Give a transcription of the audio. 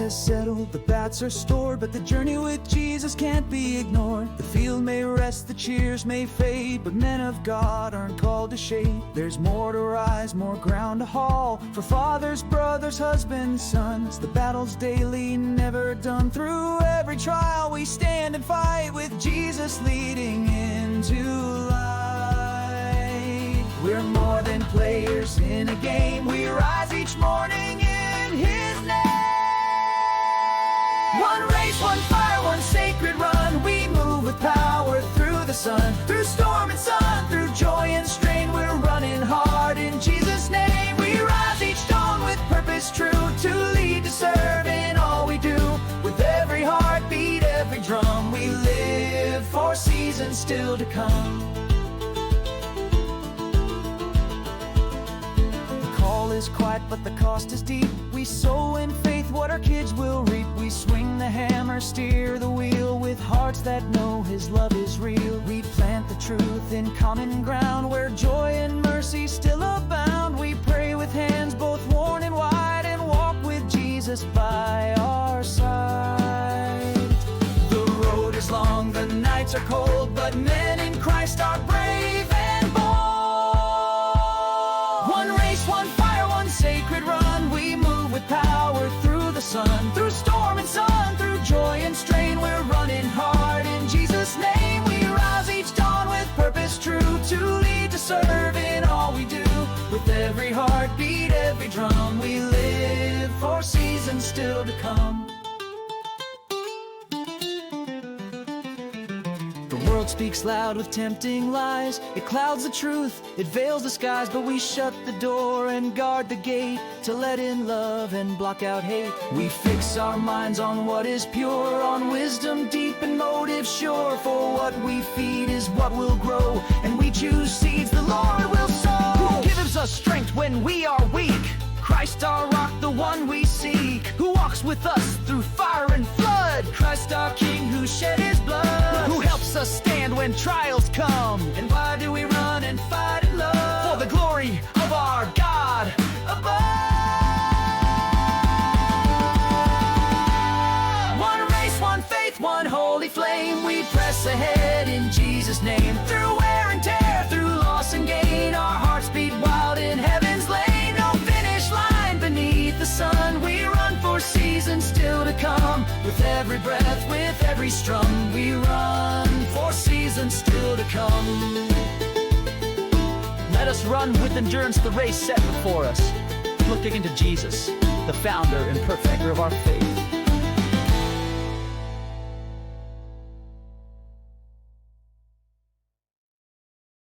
has settled, the bats are stored, but the journey with Jesus can't be ignored. The field may rest, the cheers may fade, but men of God aren't called to shade. There's more to rise, more ground to haul, for fathers, brothers, husbands, sons. The battle's daily, never done. Through every trial we stand and fight, with Jesus leading into light. We're more than players in a game, we rise each morning in His name. One race, one fire, one sacred run, we move with power through the sun, through storm and sun, through joy and strain. We're running hard in Jesus' name. We rise each dawn with purpose true, to lead, to serve in all we do. With every heartbeat, every drum, we live for seasons still to come. The call is quiet, but the cost is deep. We sow in faith what our kids will reap. We swing the hammer, steer the wheel, with hearts that know His love is real. We plant the truth in common ground, where joy and mercy still abound. We pray with hands both worn and wide, and walk with Jesus by our side. The road is long, the nights are cold, but men in Christ are brave and bold. One race, one fire, one sacred run, we move with power through the sun, through storm and sun, through joy and strain. We're running hard in Jesus' name. We rise each dawn with purpose true, to lead, to serve in all we do. With every heartbeat, every drum, we live for seasons still to come. The world speaks loud with tempting lies. It clouds the truth, it veils the skies, but we shut the door and guard the gate, to let in love and block out hate. We fix our minds on what is pure, on wisdom deep and motive sure. For what we feed is what will grow, and we choose seeds the Lord will sow. Who gives us strength when we are weak? Christ our rock, the one we seek, who walks with us through fire and flood. Christ our King, who shed His blood, who helps us stand when trials come. And why do we run and fight in love? For the glory of our God above. One race, one faith, one holy flame, we press ahead in Jesus' name. Through wear and tear, through loss and gain, our hearts beat wild in heaven's lane. Beneath the sun, we run for seasons still to come. With every breath, with every strum, we run for seasons still to come. Let us run with endurance the race set before us, looking into Jesus, the founder and perfecter of our faith.